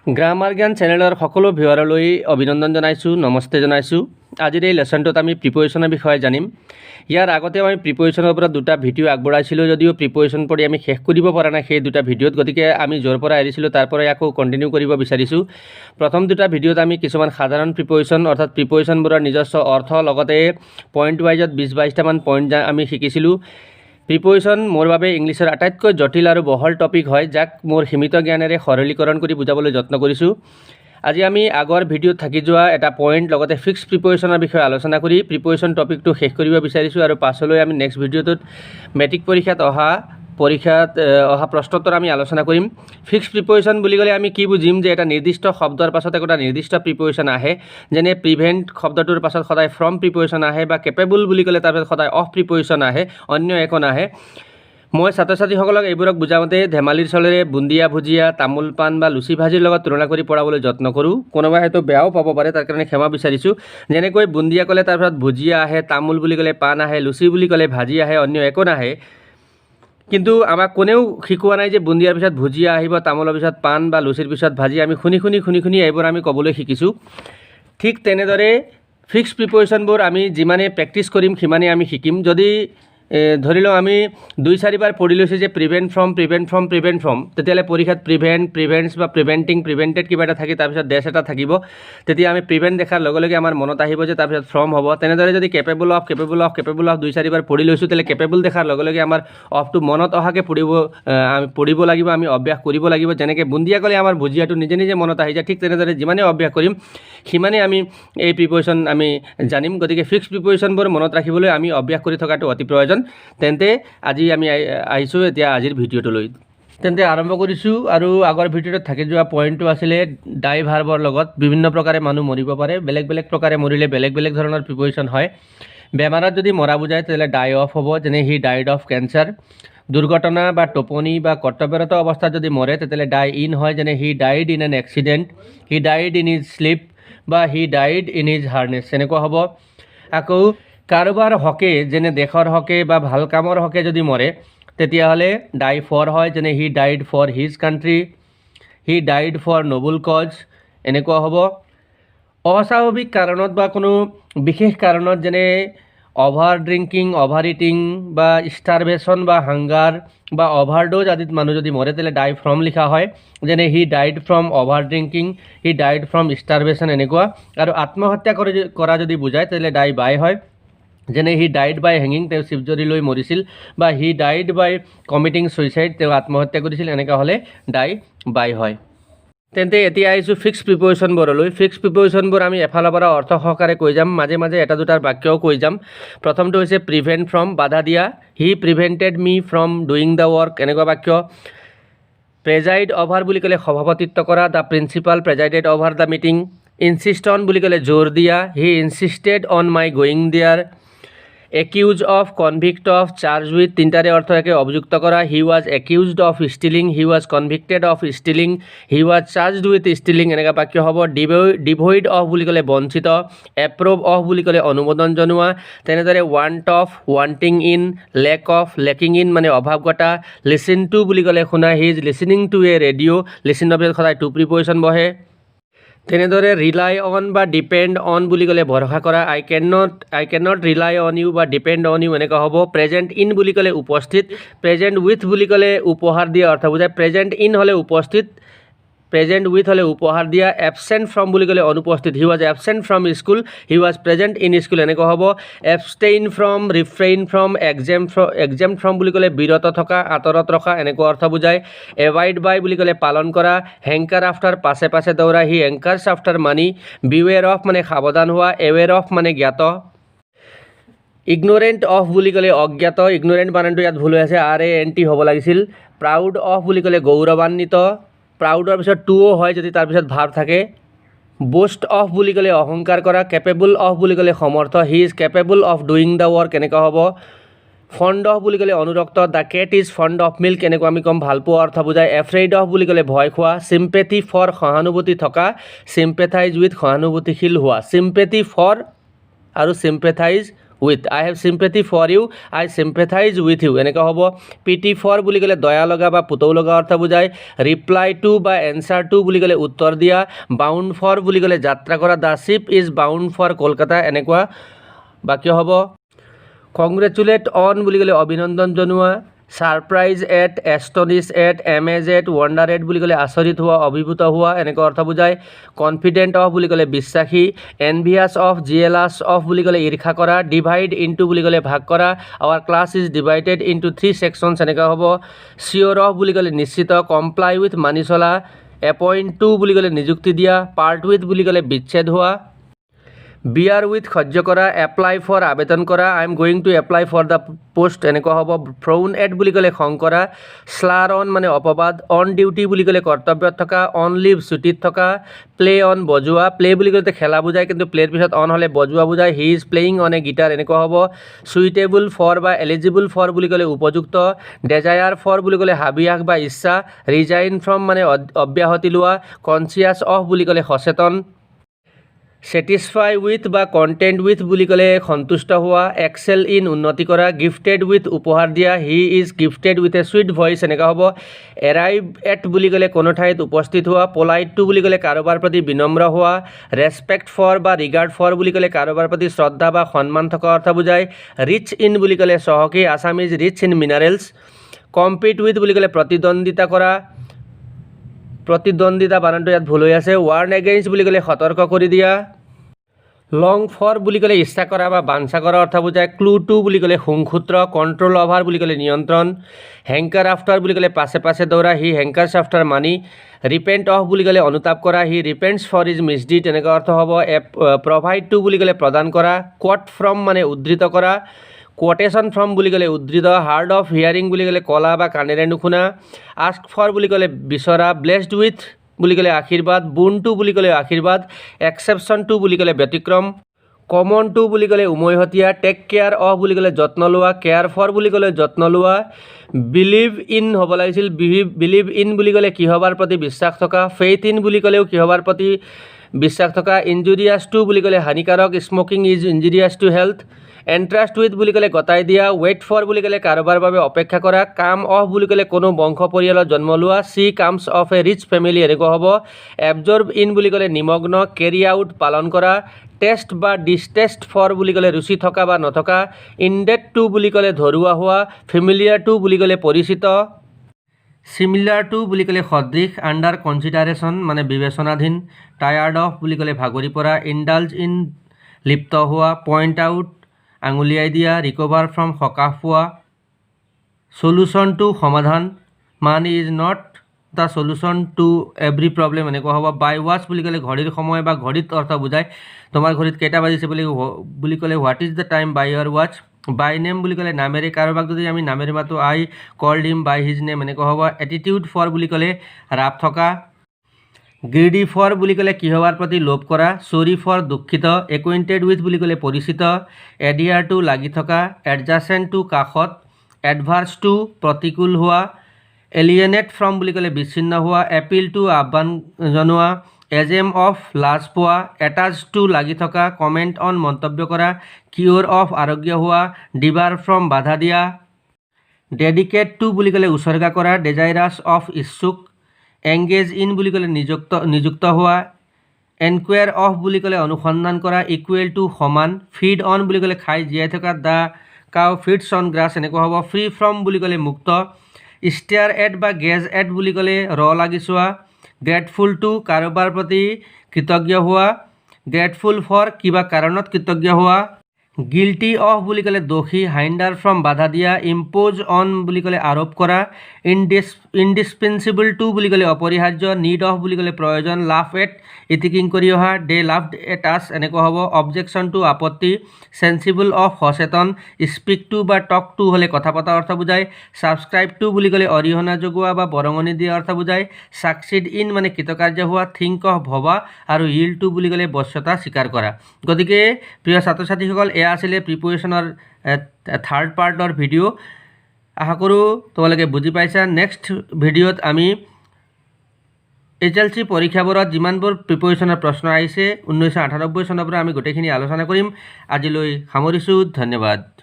Grammar জ্ঞান চেনেলৰ সকলো ভিউৱাৰলৈ অভিনন্দন জনাইছোঁ, নমস্তে জনাইছোঁ। আজিৰ এই লেচনটোত আমি প্ৰিপ'জিশ্যনৰ বিষয়ে জানিম। ইয়াৰ আগতেও আমি প্ৰিপ'জিশ্যনৰ ওপৰত দুটা ভিডিঅ' আগবঢ়াইছিলোঁ, যদিও প্ৰিপ'জিশ্যন পঢ়ি আমি শেষ কৰিব পৰা নাই সেই দুটা ভিডিঅ'ত। গতিকে আমি য'ৰ পৰা এৰিছিলোঁ তাৰ পৰাই আকৌ কণ্টিনিউ কৰিব বিচাৰিছোঁ। প্ৰথম দুটা ভিডিঅ'ত আমি কিছুমান সাধাৰণ প্ৰিপ'জিশ্যন অৰ্থাৎ প্ৰিপ'জিশ্যনবোৰৰ নিজস্ব অৰ্থ লগতে পইণ্ট ৱাইজত 20-22টামান পইণ্ট আমি শিকিছিলোঁ। প্ৰিপ'জিশ্যন মোৰ বাবে ইংলিছৰ আটাইতকৈ জটিল আৰু বহল টপিক হয়, যাক মোৰ সীমিত জ্ঞানেৰে সৰলীকৰণ কৰি বুজাবলৈ যত্ন কৰিছোঁ। আজি আমি আগৰ ভিডিঅ'ত থাকি যোৱা এটা পইণ্ট লগতে ফিক্সড প্ৰিপ'জিশ্যনৰ বিষয়ে আলোচনা কৰি প্ৰিপ'জিশ্যন টপিকটো শেষ কৰিব বিচাৰিছোঁ আৰু পাছলৈ আমি নেক্সট ভিডিঅ'টোত মেট্ৰিক পৰীক্ষাত অহা প্ৰশ্নোত্তৰ আমি আলোচনা কৰিম। ফিক্সড প্ৰিপ'জিশ্যন বুলি ক'লে আমি কি বুজিম যে এটা নিৰ্দিষ্ট শব্দৰ পাছত এটা নিৰ্দিষ্ট প্ৰিপ'জিশ্যন আহে, যেনে প্ৰিভেণ্ট শব্দটোৰ পাছত সদায় ফ্ৰম প্ৰিপ'জিশ্যন আহে, বা কেপেবল বুলি ক'লে তাৰপাছত সদায় অফ প্ৰিপ'জিশ্যন আহে, অন্য একো নাহে। মই ছাত্ৰ ছাত্ৰীসকলক এইবোৰক বুজাওঁতে ধেমালিৰ চলেৰে বুন্দিয়া ভুজিয়া, তামোল পাণ বা লুচি ভাজিৰ লগত তুলনা কৰি পঢ়াবলৈ যত্ন কৰোঁ। কোনোবাই হয়তো বেয়াও পাব পাৰে, তাৰ কাৰণে ক্ষমা বিচাৰিছোঁ। যেনেকৈ বুন্দিয়া ক'লে তাৰপিছত ভুজিয়া আহে, তামোল বুলি ক'লে পাণ আহে, লুচি বুলি ক'লে ভাজি আহে, অন্য একো নাহে। কিন্তু আমাক কোনেও শিকোৱা নাই যে বুন্দিয়াৰ পিছত ভুজিয়া আহিব, তামোলৰ পিছত পাণ বা লুচিৰ পিছত ভাজি। আমি শুনি শুনি এইবোৰ আমি ক'বলৈ শিকিছোঁ। ঠিক তেনেদৰে ফিক্সড প্ৰিপ'জিশ্যনবোৰ আমি যিমানে প্ৰেক্টিছ কৰিম সিমানেই আমি শিকিম। যদি ধৰি লওঁ আমি 2-4 বাৰ পঢ়ি লৈছোঁ যে প্ৰিভেণ্ট ফ্ৰম, তেতিয়াহ'লে পৰীক্ষাত প্ৰিভেণ্টছ বা প্ৰিভেণ্টিং, প্ৰিভেণ্টেড কিবা এটা থাকি তাৰপিছত ডেছ এটা থাকিব। তেতিয়া আমি প্ৰিভেণ্ট দেখাৰ লগে লগে আমাৰ মনত আহিব যে তাৰপিছত ফ্ৰম হ'ব। তেনেদৰে যদি কেপেবল অফ 2-4 বাৰ পঢ়ি লৈছোঁ, তেতিয়াহ'লে কেপেবল দেখাৰ লগে লগে আমাৰ অফটো মনত অহাকৈ পঢ়িব লাগিব, আমি অভ্যাস কৰিব লাগিব। যেনেকৈ বুন্দিয়া ক'লে আমাৰ ভুজিয়াটো নিজে নিজে মনত আহি যায়, ঠিক তেনেদৰে যিমানেই অভ্যাস কৰিম সিমানেই আমি এই প্ৰিপ'জিশ্যন আমি জানিম। গতিকে ফিক্সড প্ৰিপ'জিশ্যনবোৰ মনত ৰাখিবলৈ আমি অভ্যাস কৰি থকাটো অতি প্ৰয়োজন। তেন্তে আজি আমি আহিছোঁ এতিয়া আজিৰ ভিডিঅ'টোলৈ। তেন্তে আৰম্ভ কৰিছোঁ। আৰু আগৰ ভিডিঅ'টোত থাকি যোৱা পইণ্টটো আছিলে ডাই ভাৰ্বৰ লগত বিভিন্ন প্ৰকাৰে মানুহ মৰিব পাৰে, বেলেগ বেলেগ প্ৰকাৰে মৰিলে বেলেগ বেলেগ ধৰণৰ প্ৰিপ'জিশ্যন হয়। বেমাৰত যদি মৰা বুজায় তেতিয়াহ'লে ডাই অফ হ'ব, যেনে হি ডাইড অফ কেঞ্চাৰ। দুৰ্ঘটনা বা টোপনি বা কৰ্তব্যৰত অৱস্থাত যদি মৰে তেতিয়াহ'লে ডাই ইন হয়, যেনে he died in an accident, he died in his sleep বা he died in his harness, এনেকুৱা হ'ব। আকৌ কাৰোবাৰ হকে, যেনে দেশৰ হকে বা ভাল কামৰ হকে যদি মৰে তেতিয়াহ'লে ডাই ফৰ হয়, যেনে he died for his country, he died for noble cause, এনেকুৱা হ'ব। অস্বাভাৱিক কাৰণত বা কোনো বিশেষ কাৰণত, যেনে অভাৰ ড্ৰিংকিং, অভাৰ ইটিং বা ষ্টাৰভেশ্যন বা হাংগাৰ বা অভাৰড'জ আদিত মানুহ যদি মৰে তেতিয়াহ'লে ডাই ফ্ৰম লিখা হয়, যেনে he died from over drinking, he died from starvation, এনেকুৱা। আৰু আত্মহত্যা কৰা যদি বুজায় তেতিয়াহ'লে ডাই বাই হয়, যেনে হি ডাইড বাই হেঙিং, তেওঁ শিৱজৰী লৈ মৰিছিল, বা he died by committing suicide, তেওঁ আত্মহত্যা কৰিছিল, এনেকুৱা হ'লে ডাই বাই হয়। তেন্তে এতিয়া আহিছোঁ ফিক্সড প্ৰিপ'জিশ্যনবোৰলৈ। ফিক্সড প্ৰিপ'জিশ্যনবোৰ আমি এফালৰ পৰা অৰ্থ সহকাৰে কৈ যাম, মাজে মাজে এটা দুটাৰ বাক্যও কৈ যাম। প্ৰথমটো হৈছে প্ৰিভেণ্ট ফ্ৰম, বাধা দিয়া, he prevented me from doing the work, এনেকুৱা বাক্য। প্ৰেজাইড অভাৰ বুলি ক'লে সভাপতিত্ব কৰা, the principal presided over the meeting. Insist on বুলি ক'লে জোৰ দিয়া, he insisted on my going there. Accuse of, convict of, charge with, তিনিটাৰে অৰ্থ একে, অভিযুক্ত কৰা। He was accused of stealing, he was convicted of stealing, he was charged with stealing, এনেকুৱা বাক্য হ'ব। ডিভইড অফ বুলি ক'লে বঞ্চিত, এপ্ৰুভ অফ বুলি ক'লে অনুমোদন জনোৱা। তেনেদৰে want of, wanting in, lack of, lacking in মানে অভাৱ ঘটা। লিচন টু বুলি ক'লে শুনা, he is listening to a radio', লিচনৰ পিছত সদায় টু প্ৰিপ'জিশ্যন বহে। তেনেদৰে ৰিলাই অন বা ডিপেণ্ড অন বুলি ক'লে ভৰসা কৰা, I can not rely on you বা ডিপেণ্ড অন ইউ, এনেকুৱা হ'ব। প্ৰেজেণ্ট ইন বুলি ক'লে উপস্থিত, প্ৰেজেণ্ট উইথ বুলি ক'লে উপহাৰ দিয়া অৰ্থ বুজায়, প্ৰেজেণ্ট ইন হ'লে উপস্থিত, প্ৰেজেণ্ট উইথ হ'লে উপহাৰ দিয়া। এবচেণ্ট ফ্ৰম বুলি ক'লে অনুপস্থিত, he was absent from school, he was present in school, এনেকুৱা হ'ব। এবষ্টেইন ফ্ৰম, ৰিফ্ৰেইন ফ্ৰম, এক্সেম্ট ফ্ৰম বুলি ক'লে বিৰত থকা, আঁতৰত ৰখা, এনেকুৱা অৰ্থ বুজায়। এভাইড বাই বুলি ক'লে পালন কৰা, হেংকাৰ আফটাৰ পাছে পাছে দৌৰা, হি হেংকাৰ্ছ আফটাৰ মানি। বিৱেৰ অফ মানে সাৱধান হোৱা, এৱেৰ অফ মানে জ্ঞাত। ইগন'ৰেণ্ট অফ বুলি ক'লে অজ্ঞাত, ইগন'ৰেণ্ট বানানটো ইয়াত ভুল হৈ আছে, RANT হ'ব লাগিছিল। প্ৰাউড অফ বুলি ক'লে গৌৰৱান্বিত, প্ৰাউডৰ পিছত টুও হয় যদি তাৰপিছত ভাৰ্ব থাকে। বোষ্ট অফ বুলি ক'লে অহংকাৰ কৰা, কেপেবল অফ বুলি ক'লে সমৰ্থ, he is capable of doing the work, এনেকুৱা হ'ব। ফণ্ড অফ বুলি ক'লে অনুৰক্ত, the cat is fond of milk, এনেকুৱা আমি ক'ম ভাল পোৱা অৰ্থ বুজায়। এফ্ৰেইড অফ বুলি ক'লে ভয় খোৱা, চিম্পেথি ফৰ সহানুভূতি থকা, চিম্পেথাইজ উইথ সহানুভূতিশীল হোৱা, চিম্পেথি ফৰ আৰু sympathize with I have sympathy for you I sympathize with you এনেকুৱা হ'ব পিটি ফৰ বুলি ক'লে দয়া লগা বা পুতৌ লগা অৰ্থ বুজায় ৰিপ্লাই টু বা এনচাৰ টু বুলি ক'লে উত্তৰ দিয়া বাউণ্ড ফৰ বুলি ক'লে যাত্ৰা কৰা the ship is bound for Kolkata এনেকুৱা বাক্য হ'ব কংগ্ৰেচুলেট অন বুলি ক'লে অভিনন্দন জনোৱা surprise at astonish at amaze at wonder at বুলি ক'লে আচৰিত হোৱা অভিভূত হোৱা এনেকুৱা অৰ্থ বুজায় কনফিডেণ্ট অফ বুলি ক'লে বিশ্বাসী এনভিয়াছ অফ জিয়েলাছ অফ বুলি ক'লে ঈৰ্ষা কৰা ডিভাইড ইনটু বুলি ক'লে ভাগ কৰা our class is divided into 3 sections এনেকুৱা হ'ব চিয়'ৰ অফ বুলি ক'লে নিশ্চিত কমপ্লাই উইথ মানি চলা এপইণ্ট টু বুলি ক'লে নিযুক্তি দিয়া পাৰ্ট উইথ বুলি ক'লে বিচ্ছেদ হোৱা বিয়াৰ উইথ সহ্য কৰা এপ্লাই ফৰ আবেদন কৰা I am going to apply for the post এনেকুৱা হ'ব ফ্ৰাউন এট বুলি ক'লে খং কৰা স্লাৰ অন মানে অপবাদ অন ডিউটি বুলি ক'লে কৰ্তব্যত থকা অন লিভ ছুটীত থকা প্লে অন বজোৱা প্লে বুলি ক'লে খেলা বুজায় কিন্তু প্লেৰ পিছত অন হ'লে বজোৱা বুজায় he is playing on a guitar এনেকুৱা হ'ব চুইটেবল ফৰ বা এলিজিবল ফৰ বুলি ক'লে উপযুক্ত ডেজায়াৰ ফৰ বুলি ক'লে হাবিয়াস বা ইচ্ছা ৰিজাইন ফ্ৰম মানে অব্যাহতি লোৱা কনচিয়াছ অফ বুলি ক'লে সচেতন ছেটিছফাই উইথ বা কণ্টেণ্ট উইথ বুলি ক'লে সন্তুষ্ট হোৱা এক্সেল ইন উন্নতি কৰা গিফটেড উইথ উপহাৰ দিয়া he is gifted with a sweet voice এনেকুৱা হ'ব এৰাইভ এট বুলি ক'লে কোনো ঠাইত উপস্থিত হোৱা পলাইট টু বুলি ক'লে কাৰোবাৰ প্ৰতি বিনম্ৰ হোৱা ৰেচপেক্ট ফৰ বা ৰিগাৰ্ড ফৰ বুলি ক'লে কাৰোবাৰ প্ৰতি শ্ৰদ্ধা বা সন্মান থকা অৰ্থ বুজায় ৰিচ ইন বুলি ক'লে চহকী Assam is rich in minerals compete with বুলি ক'লে প্ৰতিদ্বন্দ্বিতা বানানটো ইয়াত ভুল হৈ আছে ৱাৰ্ণ এগেইনষ্ট বুলি ক'লে সতৰ্ক কৰি দিয়া লং ফৰ বুলি ক'লে ইচ্ছা কৰা বা বাঞ্ছা কৰা অৰ্থ বুজায় ক্লু টু বুলি ক'লে সুংসূত্ৰ কণ্ট্ৰল অভাৰ বুলি ক'লে নিয়ন্ত্ৰণ হেংকাৰ আফটাৰ বুলি ক'লে পাছে পাছে দৌৰা হি হেংকাৰ্ছ আফটাৰ মানি ৰিপেণ্ট অফ বুলি ক'লে অনুতাপ কৰা হি ৰিপেণ্টছ ফৰ ইজ মিছডিড এনেকুৱা অৰ্থ হ'ব প্ৰভাইড টু বুলি ক'লে প্ৰদান কৰা কোট ফ্ৰম মানে উদ্ধৃত কৰা কোটেশ্যন ফ্ৰম বুলি ক'লে উদ্ধৃত হাৰ্ড অফ হিয়াৰিং বুলি ক'লে কলা বা কাণেৰে নুশুনা আস্ক ফৰ বুলি ক'লে বিচৰা ব্লেছড উইথ বুলি ক'লে আশীৰ্বাদ বোন টু বুলি ক'লে আশীৰ্বাদ এক্সেপশ্যন টু বুলি ক'লে ব্যতিক্ৰম কমন টু বুলি ক'লে উমৈহতীয়া টেক কেয়াৰ অফ বুলি ক'লে যত্ন লোৱা কেয়াৰ ফৰ বুলি ক'লে যত্ন লোৱা বিলিভ ইন হ'ব লাগিছিল বিলিভ ইন বুলি ক'লে কিহবাৰ প্ৰতি বিশ্বাস থকা ফেইথ ইন বুলি ক'লেও কিহবাৰ প্ৰতি বিশ্বাস থকা ইনজুৰিয়াছ টু বুলি ক'লে হানিকাৰক smoking is injurious to health entrust with বুলি ক'লে গতাই দিয়া ৱেইট ফৰ বুলি ক'লে কাৰোবাৰ বাবে অপেক্ষা কৰা কাম অফ বুলি ক'লে কোনো বংশ পৰিয়ালত জন্ম লোৱা she comes of a rich family এনেকুৱা হ'ব এবজৰ্ব ইন বুলি ক'লে নিমগ্ন কেৰি আউট পালন কৰা টেষ্ট বা ডিষ্টেষ্ট ফৰ বুলি ক'লে ৰুচি থকা বা নথকা ইনডেট টু বুলি ক'লে ধৰুৱা হোৱা ফেমিলিয়াৰ টু বুলি ক'লে পৰিচিত চিমিলাৰ টু বুলি ক'লে সদৃশ আণ্ডাৰ কনচিডাৰেশ্যন মানে বিবেচনাধীন টায়াৰ্ড অফ বুলি ক'লে ভাগৰি পৰা ইনডালজ ইন লিপ্ত হোৱা পইণ্ট আউট আঙুলিয়াই দিয়া ৰিকভাৰ ফ্ৰম সকাহ পোৱা চলুশ্যন টু সমাধান money is not the solution to every problem এনেকুৱা হ'ব বাই ৱাচ বুলি ক'লে ঘড়ীৰ সময় বা ঘড়ীত অৰ্থ বুজায় তোমাৰ ঘড়ীত কেইটা বাজিছে বুলি ক'লে what is the time by your watch by name বুলি ক'লে নামেৰে কাৰোবাক যদি আমি নামেৰে মাতো I called him by his name এনেকুৱা হ'ব এটিটিউড ফৰ বুলি ক'লে ৰাপ থকা গ্ৰিডি ফৰ বুলি ক'লে কিহবাৰ প্ৰতি লোভ কৰা চৰি ফৰ দুখিত একুইণ্টেড উইথ বুলি ক'লে পৰিচিত এডিয়াৰ টু লাগি থকা এডজাচেণ্ট টু কাষত এডভাৰ্চ টু প্ৰতিকূল হোৱা এলিয়েনেট ফ্ৰম বুলি ক'লে বিচ্ছিন্ন হোৱা এপিল টু আহ্বান জনোৱা এজেম অফ লাজ পোৱা এটাচ টু লাগি থকা কমেণ্ট অন মন্তব্য কৰা কিয়'ৰ অফ আৰোগ্য হোৱা ডিবাৰ ফ্ৰম বাধা দিয়া ডেডিকেট টু বুলি ক'লে উচৰ্গা কৰা ডেজাইৰাছ অফ ইচ্ছুক এংগেজ ইন বুলি ক'লে নিযুক্ত হোৱা এনকুৱেৰ অফ বুলি ক'লে অনুসন্ধান কৰা ইকুৱেল টু সমান ফিড অন বুলি ক'লে খাই জীয়াই থকা the cow feeds on grass এনেকুৱা হ'ব ফ্ৰী ফ্ৰম বুলি ক'লে মুক্ত ষ্টেয়াৰ এট বা গেজ এট বুলি ক'লে লাগি চোৱা গ্ৰেটফুল টু কাৰোবাৰ প্ৰতি কৃতজ্ঞ হোৱা গ্ৰেটফুল ফৰ কিবা কাৰণত কৃতজ্ঞ হোৱা গিল্টি অফ বুলি ক'লে দোষী হাইণ্ডাৰ ফ্ৰম বাধা দিয়া ইম্প'জ অন বুলি ক'লে আৰোপ কৰা ইনডিছপেঞ্চিবল টু বুলি ক'লে অপৰিহাৰ্য নিড অফ বুলি ক'লে প্ৰয়োজন লাভ এট ইটিকিং কৰি অহা দে লাভড এট আছ এনেকুৱা হ'ব অবজেকশ্যন টু আপত্তি চেঞ্চিবল অফ সচেতন স্পীক টু বা টক টু হ'লে কথা পতা অৰ্থ বুজায় ছাবস্ক্ৰাইব টু বুলি ক'লে অৰিহণা যোগোৱা বা বৰঙণি দিয়া অৰ্থ বুজায় ছাকচিড ইন মানে কৃতকাৰ্য হোৱা থিংক অফ ভবা আৰু ইল টু বুলি ক'লে বশ্যতা স্বীকাৰ কৰা গতিকে প্ৰিয় ছাত্ৰ ছাত্ৰীসকল এয়া আছিলে প্ৰিপেৰেশ্যনৰ থাৰ্ড পাৰ্টৰ ভিডিঅ' আশা কৰোঁ তোমালোকে বুজি পাইছা নেক্সট ভিডিঅ'ত আমি HLC পৰীক্ষাবোৰত যিমানবোৰ প্ৰিপেৰেশ্যনৰ প্ৰশ্ন আহিছে 1998 চনৰ পৰা আমি গোটেইখিনি আলোচনা কৰিম। আজিলৈ সামৰিছোঁ, ধন্যবাদ।